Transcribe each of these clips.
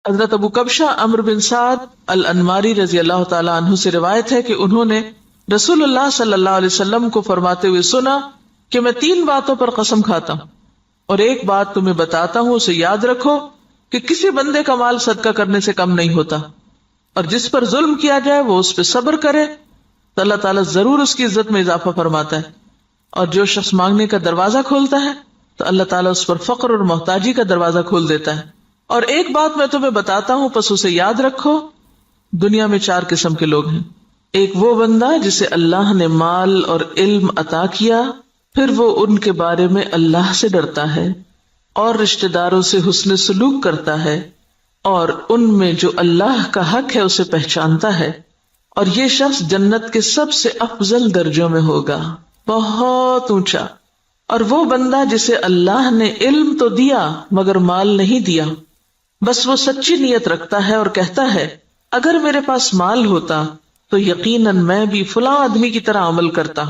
حضرت ابو کبشہ عمرو بن سعد الانماری رضی اللہ تعالیٰ عنہ سے روایت ہے کہ انہوں نے رسول اللہ صلی اللہ علیہ وسلم کو فرماتے ہوئے سنا کہ میں 3 باتوں پر قسم کھاتا ہوں اور ایک بات تمہیں بتاتا ہوں، اسے یاد رکھو کہ کسی بندے کا مال صدقہ کرنے سے کم نہیں ہوتا، اور جس پر ظلم کیا جائے وہ اس پہ صبر کرے تو اللہ تعالیٰ ضرور اس کی عزت میں اضافہ فرماتا ہے، اور جو شخص مانگنے کا دروازہ کھولتا ہے تو اللہ تعالیٰ اس پر فقر اور محتاجی کا دروازہ کھول دیتا ہے۔ اور ایک بات میں تمہیں بتاتا ہوں، پس اسے یاد رکھو، دنیا میں 4 قسم کے لوگ ہیں۔ ایک وہ بندہ جسے اللہ نے مال اور علم عطا کیا، پھر وہ ان کے بارے میں اللہ سے ڈرتا ہے اور رشتہ داروں سے حسن سلوک کرتا ہے، اور ان میں جو اللہ کا حق ہے اسے پہچانتا ہے، اور یہ شخص جنت کے سب سے افضل درجوں میں ہوگا، بہت اونچا۔ اور وہ بندہ جسے اللہ نے علم تو دیا مگر مال نہیں دیا، بس وہ سچی نیت رکھتا ہے اور کہتا ہے اگر میرے پاس مال ہوتا تو یقیناً میں بھی فلاں آدمی کی طرح عمل کرتا،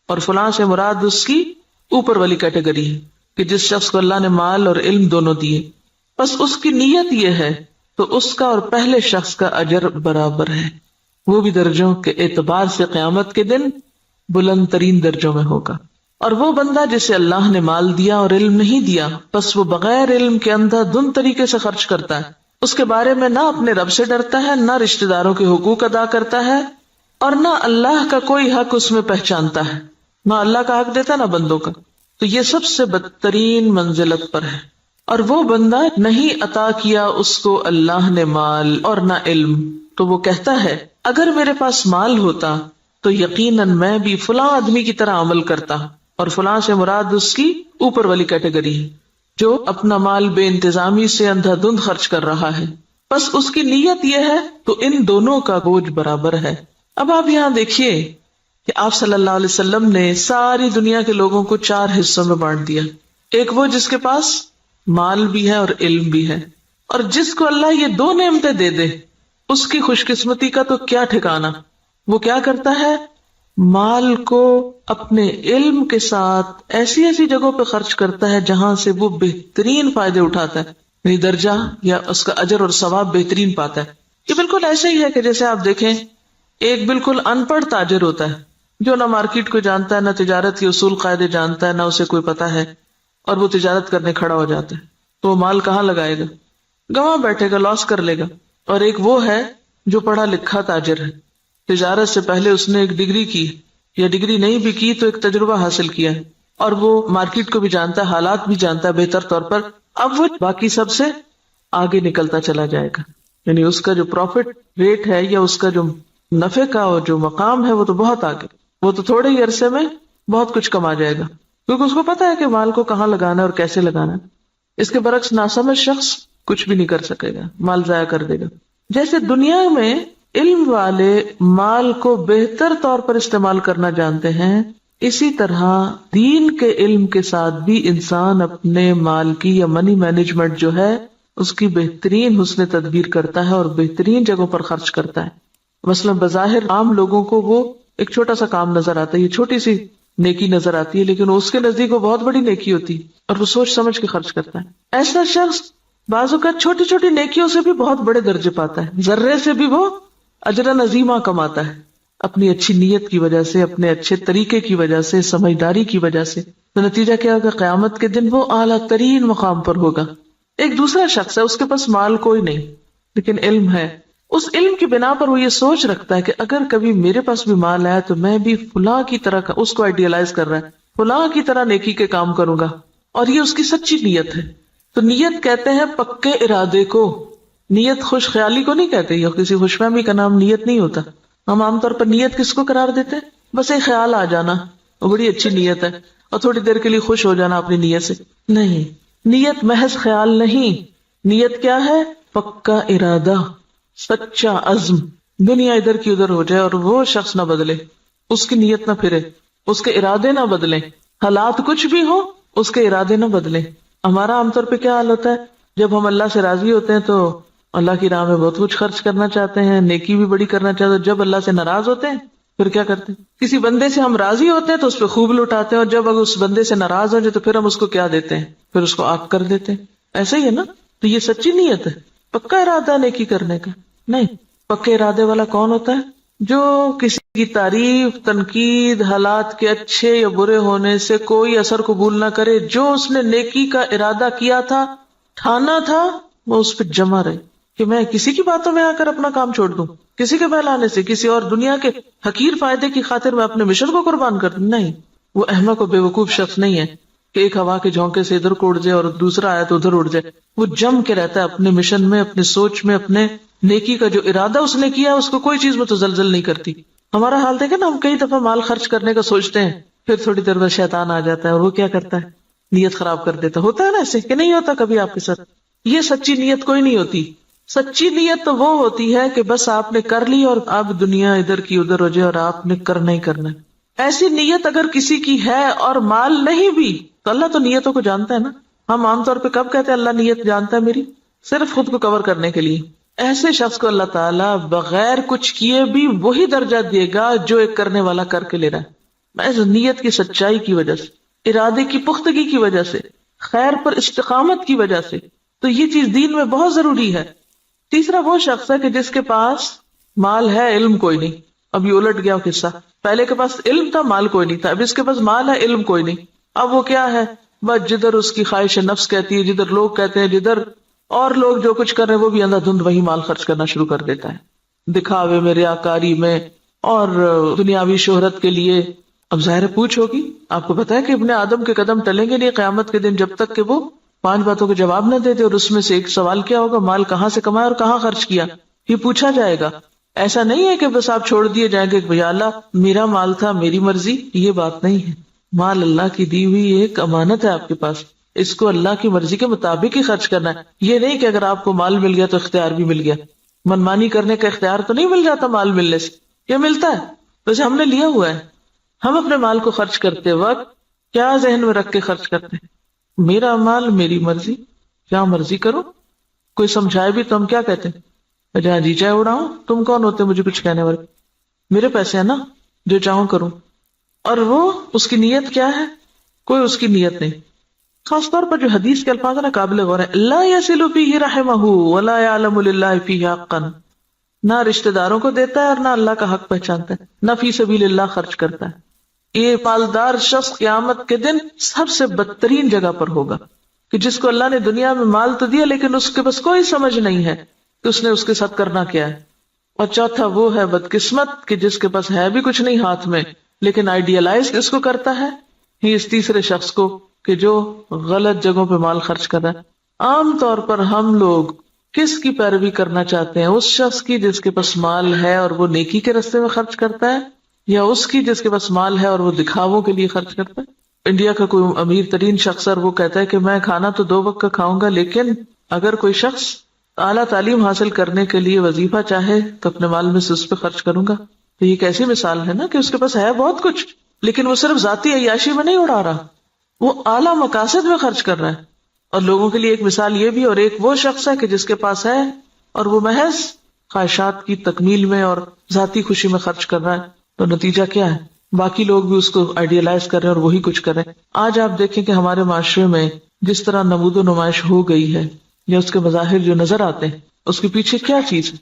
اور فلاں سے مراد اس کی اوپر والی کیٹیگری ہے کہ جس شخص کو اللہ نے مال اور علم دونوں دیے، بس اس کی نیت یہ ہے تو اس کا اور پہلے شخص کا اجر برابر ہے، وہ بھی درجوں کے اعتبار سے قیامت کے دن بلند ترین درجوں میں ہوگا۔ اور وہ بندہ جسے اللہ نے مال دیا اور علم نہیں دیا، بس وہ بغیر علم کے اندھا دھند طریقے سے خرچ کرتا ہے، اس کے بارے میں نہ اپنے رب سے ڈرتا ہے، نہ رشتہ داروں کے حقوق ادا کرتا ہے، اور نہ اللہ کا کوئی حق اس میں پہچانتا ہے، نہ اللہ کا حق دیتا نہ بندوں کا، تو یہ سب سے بدترین منزلت پر ہے۔ اور وہ بندہ نہیں عطا کیا اس کو اللہ نے مال اور نہ علم، تو وہ کہتا ہے اگر میرے پاس مال ہوتا تو یقیناً میں بھی فلاں آدمی کی طرح عمل کرتا، اور فلاں سے مراد اس کی اوپر والی کیٹیگری ہے جو اپنا مال بے انتظامی سے اندھا دھند خرچ کر رہا ہے، بس اس کی نیت یہ ہے تو ان دونوں کا بوجھ برابر ہے۔ اب آپ یہاں دیکھیے کہ آپ صلی اللہ علیہ وسلم نے ساری دنیا کے لوگوں کو 4 حصوں میں بانٹ دیا۔ ایک وہ جس کے پاس مال بھی ہے اور علم بھی ہے، اور جس کو اللہ یہ 2 نعمتیں دے دے اس کی خوش قسمتی کا تو کیا ٹھکانا۔ وہ کیا کرتا ہے، مال کو اپنے علم کے ساتھ ایسی ایسی جگہوں پہ خرچ کرتا ہے جہاں سے وہ بہترین فائدے اٹھاتا ہے، یعنی درجہ یا اس کا اجر اور ثواب بہترین پاتا ہے۔ یہ بالکل ایسے ہی ہے کہ جیسے آپ دیکھیں ایک بالکل ان پڑھ تاجر ہوتا ہے جو نہ مارکیٹ کو جانتا ہے، نہ تجارت کے اصول قاعدے جانتا ہے، نہ اسے کوئی پتا ہے، اور وہ تجارت کرنے کھڑا ہو جاتا ہے، تو وہ مال کہاں لگائے گا، گواں بیٹھے گا، لاس کر لے گا۔ اور ایک وہ ہے جو پڑھا لکھا تاجر ہے، تجارت سے پہلے اس نے ایک ڈگری کی، یا ڈگری نہیں بھی کی تو ایک تجربہ حاصل کیا ہے، اور وہ مارکیٹ کو بھی جانتا ہے، حالات بھی جانتا ہے بہتر طور پر، اب وہ باقی سب سے آگے نکلتا چلا جائے گا، یعنی اس کا جو پروفٹ ریٹ ہے یا اس کا جو نفع کا اور جو مقام ہے وہ تو بہت آگے، وہ تو تھوڑے ہی عرصے میں بہت کچھ کما جائے گا، کیونکہ اس کو پتا ہے کہ مال کو کہاں لگانا ہے اور کیسے لگانا ہے۔ اس کے برعکس ناسمجھ شخص کچھ بھی نہیں کر سکے گا، مال ضائع کر دے گا۔ جیسے دنیا میں علم والے مال کو بہتر طور پر استعمال کرنا جانتے ہیں، اسی طرح دین کے علم کے ساتھ بھی انسان اپنے مال کی یا منی مینجمنٹ جو ہے اس کی بہترین حسن تدبیر کرتا ہے اور بہترین جگہوں پر خرچ کرتا ہے۔ مثلا بظاہر عام لوگوں کو وہ ایک چھوٹا سا کام نظر آتا ہے، یہ چھوٹی سی نیکی نظر آتی ہے، لیکن اس کے نزدیک وہ بہت بڑی نیکی ہوتی ہے اور وہ سوچ سمجھ کے خرچ کرتا ہے۔ ایسا شخص بعض اوقات چھوٹی چھوٹی نیکیوں سے بھی بہت بڑے درجے پاتا ہے، ذرے سے بھی وہ اجر عظیمہ کماتا ہے، اپنی اچھی نیت کی وجہ سے، اپنے اچھے طریقے کی وجہ سے، سمجھداری کی وجہ سے۔ تو نتیجہ کیا ہوگا، قیامت کے دن وہ اعلیٰ ترین مقام پر ہوگا۔ ایک دوسرا شخص ہے، اس کے پاس مال کوئی نہیں لیکن علم ہے، اس علم کی بنا پر وہ یہ سوچ رکھتا ہے کہ اگر کبھی میرے پاس بھی مال آیا تو میں بھی فلاں کی طرح کا، اس کو آئیڈیالائز کر رہا ہے، فلاں کی طرح نیکی کے کام کروں گا، اور یہ اس کی سچی نیت ہے۔ تو نیت کہتے ہیں پکے ارادے کو، نیت خوش خیالی کو نہیں کہتے، یا کسی خوش فہمی کا نام نیت نہیں ہوتا۔ ہم عام طور پر نیت کس کو قرار دیتے ہیں، بس ایک خیال آ جانا، وہ بڑی اچھی نیت ہے، اور تھوڑی دیر کے لیے خوش ہو جانا اپنی نیت سے۔ نہیں، نیت محض خیال نہیں، نیت کیا ہے، پکا ارادہ، سچا عزم۔ دنیا ادھر کی ادھر ہو جائے اور وہ شخص نہ بدلے، اس کی نیت نہ پھرے، اس کے ارادے نہ بدلیں، حالات کچھ بھی ہو اس کے ارادے نہ بدلیں۔ ہمارا عام طور پہ کیا حال ہوتا ہے، جب ہم اللہ سے راضی ہوتے ہیں تو اللہ کی راہ میں بہت کچھ خرچ کرنا چاہتے ہیں، نیکی بھی بڑی کرنا چاہتے ہیں، جب اللہ سے ناراض ہوتے ہیں پھر کیا کرتے ہیں، کسی بندے سے ہم راضی ہوتے ہیں تو اس پہ خوب لٹاتے ہیں، اور جب اگر اس بندے سے ناراض ہو جائے تو پھر ہم اس کو کیا دیتے ہیں، پھر اس کو آگ کر دیتے ہیں۔ ایسا ہی ہے نا، تو یہ سچی نیت ہے۔ پکا ارادہ نیکی کرنے کا نہیں. پکے ارادے والا کون ہوتا ہے؟ جو کسی کی تعریف، تنقید، حالات کے اچھے یا برے ہونے سے کوئی اثر قبول نہ کرے. جو اس نے نیکی کا ارادہ کیا تھا، ٹھانا تھا، وہ اس پہ جمع رہے کہ میں کسی کی باتوں میں آ کر اپنا کام چھوڑ دوں، کسی کے بہلانے سے، کسی اور دنیا کے حقیر فائدے کی خاطر میں اپنے مشن کو قربان کر دوں. نہیں، وہ احمق و بے وقوف شخص نہیں ہے کہ ایک ہوا کے جھونکے سے ادھر کو اڑ جائے اور دوسرا آیا تو ادھر اڑ جائے. وہ جم کے رہتا ہے اپنے مشن میں، اپنے سوچ میں، اپنے نیکی کا جو ارادہ اس نے کیا اس کو کوئی چیز متزلزل نہیں کرتی. ہمارا حال دیکھیں نا، ہم کئی دفعہ مال خرچ کرنے کا سوچتے ہیں، پھر تھوڑی دیر بعد شیطان آ جاتا ہے اور وہ کیا کرتا ہے؟ نیت خراب کر دیتا. ہوتا ہے نا ایسے کہ نہیں ہوتا کبھی آپ کے ساتھ؟ یہ سچی نیت کوئی نہیں ہوتی. سچی نیت تو وہ ہوتی ہے کہ بس آپ نے کر لی اور اب دنیا ادھر کی ادھر ہو جائے اور آپ نے کرنا ہی کرنا ہے. ایسی نیت اگر کسی کی ہے اور مال نہیں بھی تو اللہ تو نیتوں کو جانتا ہے نا. ہم عام طور پہ کب کہتے ہیں اللہ نیت جانتا ہے میری؟ صرف خود کو کور کرنے کے لیے. ایسے شخص کو اللہ تعالیٰ بغیر کچھ کیے بھی وہی درجہ دے گا جو ایک کرنے والا کر کے لے رہا ہے. محض نیت کی سچائی کی وجہ سے، ارادے کی پختگی کی وجہ سے، خیر پر استقامت کی وجہ سے. تو یہ چیز دین میں بہت ضروری ہے. تیسرا وہ شخص ہے کہ جس کے پاس مال ہے، علم کوئی نہیں. اب یہ الٹ گیا قصہ. پہلے کے پاس علم تھا، مال کوئی نہیں تھا. اب اس کے پاس مال ہے، علم کوئی نہیں. اب وہ کیا ہے؟ بس جدھر اس کی خواہش نفس کہتی ہے، جدھر لوگ کہتے ہیں، جدھر اور لوگ جو کچھ کر رہے ہیں وہ بھی اندھا دھند وہی مال خرچ کرنا شروع کر دیتا ہے، دکھاوے میں، ریاکاری میں اور دنیاوی شہرت کے لیے. اب ظاہر پوچھ ہوگی. آپ کو پتا ہے کہ ابن آدم کے قدم ٹلیں گے نہیں قیامت کے دن جب تک کہ وہ 5 باتوں کے جواب نہ دے دے. اور اس میں سے ایک سوال کیا ہوگا؟ مال کہاں سے کمایا اور کہاں خرچ کیا، یہ پوچھا جائے گا. ایسا نہیں ہے کہ بس آپ چھوڑ دیے جائیں گے کہ اللہ میرا مال تھا، میری مرضی. یہ بات نہیں ہے. مال اللہ کی دی ہوئی ایک امانت ہے آپ کے پاس، اس کو اللہ کی مرضی کے مطابق ہی خرچ کرنا ہے. یہ نہیں کہ اگر آپ کو مال مل گیا تو اختیار بھی مل گیا. منمانی کرنے کا اختیار تو نہیں مل جاتا مال ملنے سے. یہ ملتا ہے ویسے ہم نے لیا ہوا ہے. ہم اپنے مال کو خرچ کرتے وقت کیا ذہن میں رکھ کے خرچ کرتے ہیں؟ میرا مال، میری مرضی، کیا مرضی کرو. کوئی سمجھائے بھی تو ہم کیا کہتے ہیں؟ جہاں جی چاہے اڑاؤں. تم کون ہوتے مجھے کچھ کہنے والے؟ میرے پیسے ہیں نا، جو چاہوں کروں. اور وہ اس کی نیت کیا ہے؟ کوئی اس کی نیت نہیں. خاص طور پر جو حدیث کے الفاظ ہیں نا، قابل غور ہے. لا یصل فیہ رحمہ ولا یعلم للہ فیہ حقا. نہ رشتہ داروں کو دیتا ہے اور نہ اللہ کا حق پہچانتا ہے، نہ فی سبیل اللہ خرچ کرتا ہے. یہ مالدار شخص قیامت کے دن سب سے بدترین جگہ پر ہوگا کہ جس کو اللہ نے دنیا میں مال تو دیا لیکن اس کے پاس کوئی سمجھ نہیں ہے کہ اس نے اس کے ساتھ کرنا کیا ہے. اور چوتھا وہ ہے بدقسمت کہ جس کے پاس ہے بھی کچھ نہیں ہاتھ میں لیکن آئیڈیالائز اس کو کرتا ہے. ہی اس تیسرے شخص کو کہ جو غلط جگہوں پہ مال خرچ کر رہا ہے. عام طور پر ہم لوگ کس کی پیروی کرنا چاہتے ہیں؟ اس شخص کی جس کے پاس مال ہے اور وہ نیکی کے راستے میں خرچ کرتا ہے، یا اس کی جس کے پاس مال ہے اور وہ دکھاووں کے لیے خرچ کرتا ہے؟ انڈیا کا کوئی امیر ترین شخص اور وہ کہتا ہے کہ میں کھانا تو 2 وقت کا کھاؤں گا، لیکن اگر کوئی شخص اعلیٰ تعلیم حاصل کرنے کے لیے وظیفہ چاہے تو اپنے مال میں سے اس پہ خرچ کروں گا. تو یہ کیسی مثال ہے نا کہ اس کے پاس ہے بہت کچھ لیکن وہ صرف ذاتی عیاشی میں نہیں اڑا رہا، وہ اعلیٰ مقاصد میں خرچ کر رہا ہے. اور لوگوں کے لیے ایک مثال یہ بھی، اور ایک وہ شخص ہے کہ جس کے پاس ہے اور وہ محض خواہشات کی تکمیل میں اور ذاتی خوشی میں خرچ کر رہا ہے. تو نتیجہ کیا ہے؟ باقی لوگ بھی اس کو آئیڈیالائز کر رہے ہیں اور وہی کچھ کر رہے ہیں. آج آپ دیکھیں کہ ہمارے معاشرے میں جس طرح نمود و نمائش ہو گئی ہے یا اس کے مظاہر جو نظر آتے ہیں، اس کے پیچھے کیا چیز ہے؟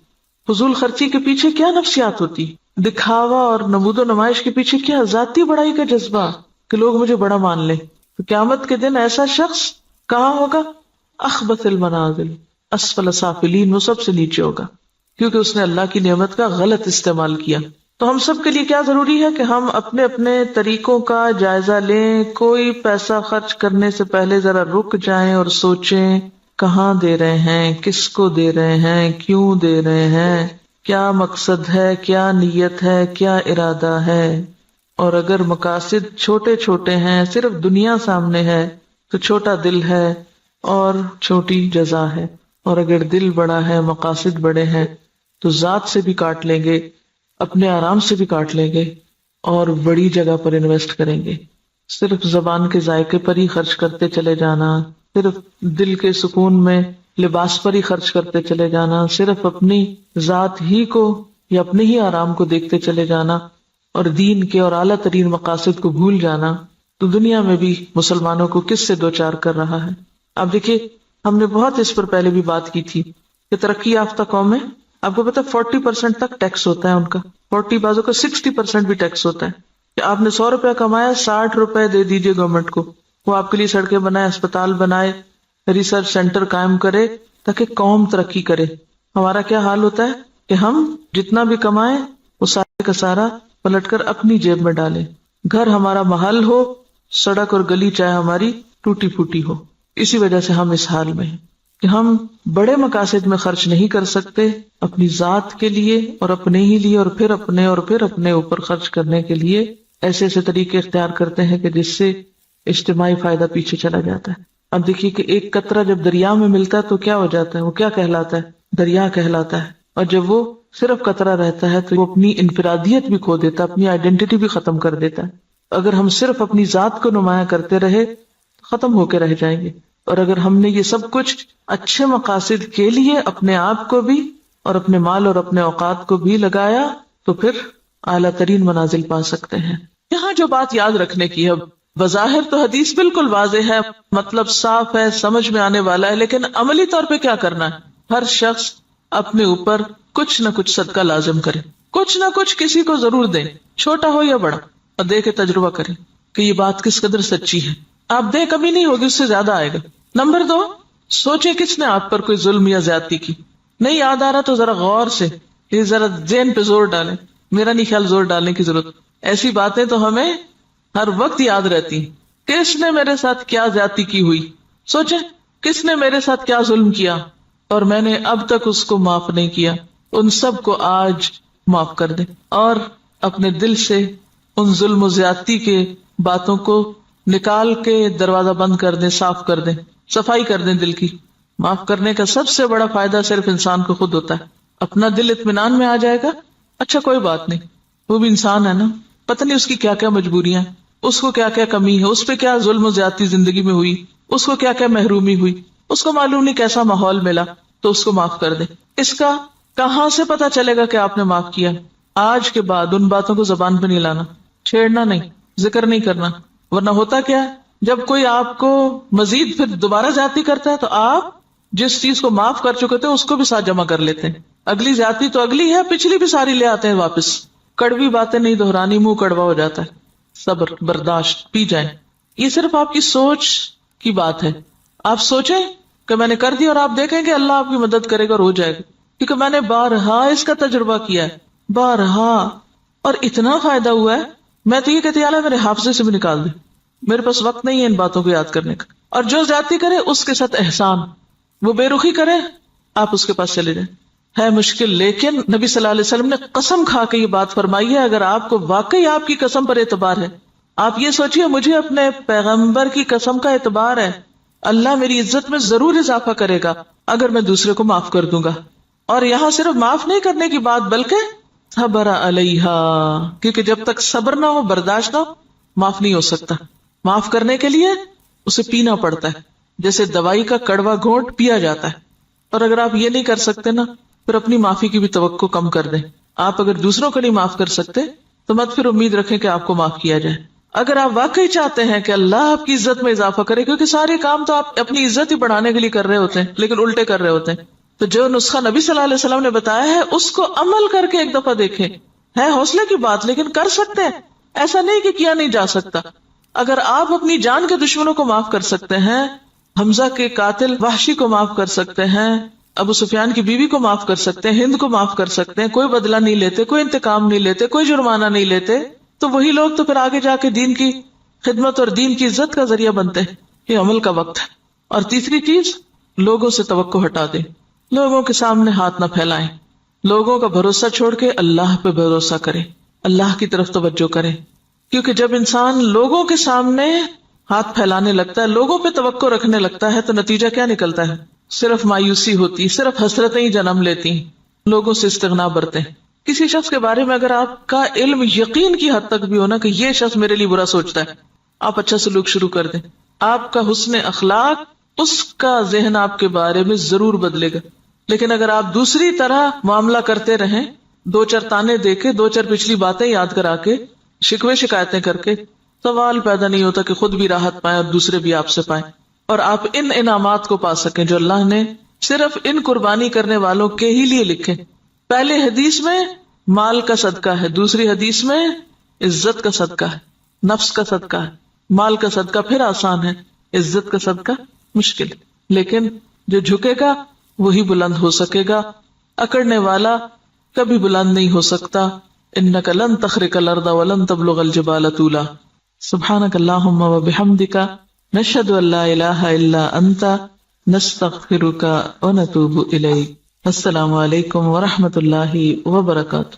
فضول خرچی کے پیچھے کیا نفسیات ہوتی؟ دکھاوا اور نمود و نمائش کے پیچھے کیا ذاتی بڑائی کا جذبہ کہ لوگ مجھے بڑا مان لیں. تو قیامت کے دن ایسا شخص کہاں ہوگا؟ اخبث المنازل اسفل سافلین، وہ سب سے نیچے ہوگا کیونکہ اس نے اللہ کی نعمت کا غلط استعمال کیا. تو ہم سب کے لیے کیا ضروری ہے کہ ہم اپنے اپنے طریقوں کا جائزہ لیں. کوئی پیسہ خرچ کرنے سے پہلے ذرا رک جائیں اور سوچیں کہاں دے رہے ہیں، کس کو دے رہے ہیں، کیوں دے رہے ہیں، کیا مقصد ہے، کیا نیت ہے، کیا ارادہ ہے. اور اگر مقاصد چھوٹے چھوٹے ہیں، صرف دنیا سامنے ہے تو چھوٹا دل ہے اور چھوٹی جزا ہے. اور اگر دل بڑا ہے، مقاصد بڑے ہیں تو ذات سے بھی کاٹ لیں گے، اپنے آرام سے بھی کاٹ لیں گے اور بڑی جگہ پر انویسٹ کریں گے. صرف زبان کے ذائقے پر ہی خرچ کرتے چلے جانا، صرف دل کے سکون میں لباس پر ہی خرچ کرتے چلے جانا، صرف اپنی ذات ہی کو یا اپنے ہی آرام کو دیکھتے چلے جانا اور دین کے اور اعلیٰ ترین مقاصد کو بھول جانا، تو دنیا میں بھی مسلمانوں کو کس سے دوچار کر رہا ہے. اب دیکھیے، ہم نے بہت اس پر پہلے بھی بات کی تھی کہ ترقی یافتہ قومیں، آپ کو پتا 40% تک ٹیکس ہوتا ہے ان کا، 40 بازوں کا 60% بھی ٹیکس ہوتا ہے، کہ آپ نے 100 روپیہ کمایا 60 روپے دے دیجئے گورنمنٹ کو، وہ آپ کے لیے سڑکیں بنائے، اسپتال بنائے، ریسرچ سینٹر قائم کرے تاکہ قوم ترقی کرے۔ ہمارا کیا حال ہوتا ہے کہ ہم جتنا بھی کمائیں وہ سارے کا سارا پلٹ کر اپنی جیب میں ڈالیں، گھر ہمارا محل ہو، سڑک اور گلی چاہے ہماری ٹوٹی پھوٹی ہو۔ اسی وجہ سے ہم اس حال میں ہیں کہ ہم بڑے مقاصد میں خرچ نہیں کر سکتے، اپنی ذات کے لیے اور اپنے ہی لیے، اور پھر اپنے اوپر خرچ کرنے کے لیے ایسے ایسے طریقے اختیار کرتے ہیں کہ جس سے اجتماعی فائدہ پیچھے چلا جاتا ہے۔ اب دیکھیے کہ ایک قطرہ جب دریا میں ملتا ہے تو کیا ہو جاتا ہے، وہ کیا کہلاتا ہے؟ دریا کہلاتا ہے۔ اور جب وہ صرف قطرہ رہتا ہے تو وہ اپنی انفرادیت بھی کھو دیتا ہے، اپنی آئیڈینٹی بھی ختم کر دیتا ہے۔ اگر ہم صرف اپنی ذات کو نمایاں کرتے رہے ختم ہو کے رہ جائیں گے، اور اگر ہم نے یہ سب کچھ اچھے مقاصد کے لیے اپنے آپ کو بھی اور اپنے مال اور اپنے اوقات کو بھی لگایا تو پھر اعلیٰ ترین منازل پا سکتے ہیں۔ یہاں جو بات یاد رکھنے کی ہے، بظاہر تو حدیث بالکل واضح ہے، مطلب صاف ہے، سمجھ میں آنے والا ہے، لیکن عملی طور پہ کیا کرنا ہے؟ ہر شخص اپنے اوپر کچھ نہ کچھ صدقہ لازم کرے، کچھ نہ کچھ کسی کو ضرور دیں، چھوٹا ہو یا بڑا، اور دے کے تجربہ کریں کہ یہ بات کس قدر سچی ہے۔ آپ دے کمی نہیں ہوگی، اس سے زیادہ آئے گا۔ نمبر 2، سوچیں کس نے آپ پر کوئی ظلم یا زیادتی کی، نہیں یاد آ رہا تو ذرا غور سے یہ ذرا ذہن پہ زور ڈالیں۔ میرا نہیں خیال زور ڈالنے کی ضرورت، ایسی باتیں تو ہمیں ہر وقت یاد رہتی ہیں۔ کس نے میرے ساتھ کیا زیادتی کی ہوئی، سوچیں کس نے میرے ساتھ کیا ظلم کیا اور میں نے اب تک اس کو معاف نہیں کیا، ان سب کو آج معاف کر دیں، اور اپنے دل سے ان ظلم و زیادتی کے باتوں کو نکال کے دروازہ بند کر دیں، صاف کر دیں، صفائی کر دیں دل کی۔ معاف کرنے کا سب سے بڑا فائدہ صرف انسان کو خود ہوتا ہے، اپنا دل اطمینان میں آ جائے گا، اچھا کوئی بات نہیں، وہ بھی انسان ہے نا، پتہ نہیں اس کی کیا کیا مجبوریاں، اس کو کیا کیا کمی ہے، اس پہ کیا ظلم و زیادتی زندگی میں ہوئی، اس کو کیا کیا محرومی ہوئی، اس کو معلوم نہیں کیسا ماحول ملا، تو اس کو معاف کر دیں۔ اس کا کہاں سے پتا چلے گا کہ آپ نے معاف کیا؟ آج کے بعد ان باتوں کو زبان پہ نہیں لانا، چھیڑنا نہیں، ذکر نہیں کرنا، ورنہ ہوتا کیا ہے، جب کوئی آپ کو مزید پھر دوبارہ زیادتی کرتا ہے تو آپ جس چیز کو معاف کر چکے تھے اس کو بھی ساتھ جمع کر لیتے ہیں، اگلی زیادتی تو اگلی ہے، پچھلی بھی ساری لے آتے ہیں واپس۔ کڑوی باتیں نہیں دہرانی، منہ کڑوا ہو جاتا ہے۔ صبر، برداشت، پی جائیں۔ یہ صرف آپ کی سوچ کی بات ہے، آپ سوچیں کہ میں نے کر دی، اور آپ دیکھیں کہ اللہ آپ کی مدد کرے گا اور ہو جائے گا، کیونکہ میں نے بارہا اس کا تجربہ کیا ہے، بارہا، اور اتنا فائدہ ہوا ہے، میں تو یہ کہتی اللہ میرے حافظے سے بھی نکال دے، میرے پاس وقت نہیں ہے ان باتوں کو یاد کرنے کا۔ اور جو زیادتی کرے اس کے ساتھ احسان، وہ بے رخی کرے، آپ اس کے پاس چلے جائیں۔ ہے مشکل، لیکن نبی صلی اللہ علیہ وسلم نے قسم کھا کے یہ بات فرمائی ہے، اگر آپ کو واقعی آپ کی قسم پر اعتبار ہے، آپ یہ سوچیے مجھے اپنے پیغمبر کی قسم کا اعتبار ہے، اللہ میری عزت میں ضرور اضافہ کرے گا اگر میں دوسرے کو معاف کر دوں گا۔ اور یہاں صرف معاف نہیں کرنے کی بات بلکہ صبر علیہا، کیونکہ جب تک صبر نہ ہو، برداشت نہ ہو، معاف نہیں ہو سکتا۔ معاف کرنے کے لیے اسے پینا پڑتا ہے، جیسے دوائی کا کڑوا گھونٹ پیا جاتا ہے۔ اور اگر آپ یہ نہیں کر سکتے نا، پھر اپنی معافی کی بھی توقع کم کر دیں۔ آپ اگر دوسروں کو نہیں معاف کر سکتے تو مت پھر امید رکھیں کہ آپ کو معاف کیا جائے۔ اگر آپ واقعی چاہتے ہیں کہ اللہ آپ کی عزت میں اضافہ کرے، کیونکہ سارے کام تو آپ اپنی عزت ہی بڑھانے کے لیے کر رہے ہوتے ہیں لیکن الٹے کر رہے ہوتے ہیں، تو جو نسخہ نبی صلی اللہ علیہ وسلم نے بتایا ہے اس کو عمل کر کے ایک دفعہ دیکھیں۔ ہے حوصلے کی بات لیکن کر سکتے ہیں، ایسا نہیں کہ کیا نہیں جا سکتا۔ اگر آپ اپنی جان کے دشمنوں کو معاف کر سکتے ہیں، حمزہ کے قاتل وحشی کو معاف کر سکتے ہیں، ابو سفیان کی بیوی کو معاف کر سکتے ہیں، ہند کو معاف کر سکتے ہیں، کوئی بدلہ نہیں لیتے، کوئی انتقام نہیں لیتے، کوئی جرمانہ نہیں لیتے، تو وہی لوگ تو پھر آگے جا کے دین کی خدمت اور دین کی عزت کا ذریعہ بنتے ہیں۔ یہ عمل کا وقت ہے۔ اور تیسری چیز، لوگوں سے توقع ہٹا دیں، لوگوں کے سامنے ہاتھ نہ پھیلائیں، لوگوں کا بھروسہ چھوڑ کے اللہ پہ بھروسہ کریں، اللہ کی طرف توجہ کریں، کیونکہ جب انسان لوگوں کے سامنے ہاتھ پھیلانے لگتا ہے، لوگوں پہ توقع رکھنے لگتا ہے، تو نتیجہ کیا نکلتا ہے؟ صرف مایوسی ہوتی، صرف حسرتیں ہی جنم لیتی، لوگوں سے استغنا برتے۔ کسی شخص کے بارے میں اگر آپ کا علم یقین کی حد تک بھی ہونا کہ یہ شخص میرے لیے برا سوچتا ہے، آپ اچھا سلوک شروع کر دیں، آپ کا حسن اخلاق اس کا ذہن آپ کے بارے میں ضرور بدلے گا۔ لیکن اگر آپ دوسری طرح معاملہ کرتے رہیں، دو چار تانے دے کے، دو چار پچھلی باتیں یاد کرا کے، شکوے شکایتیں کر کے، سوال پیدا نہیں ہوتا کہ خود بھی راحت پائیں اور دوسرے بھی آپ سے پائیں، اور آپ ان انعامات کو پا سکیں جو اللہ نے صرف ان قربانی کرنے والوں کے ہی لیے لکھے. پہلے حدیث میں مال کا صدقہ ہے، دوسری حدیث میں عزت کا صدقہ ہے، نفس کا صدقہ ہے. مال کا صدقہ پھر آسان ہے، عزت کا صدقہ مشکل. لیکن جو جھکے گا وہی بلند ہو سکے گا، اکڑنے والا کبھی بلند نہیں ہو سکتا. انک لن تخرق الارض ولن تبلغ الجبال طولا. سبحانک اللہم وبحمدک نشہد ان لا الہ الا انت نستغفرک ونتوب الیک. السلام علیکم ورحمۃ اللہ وبرکاتہ.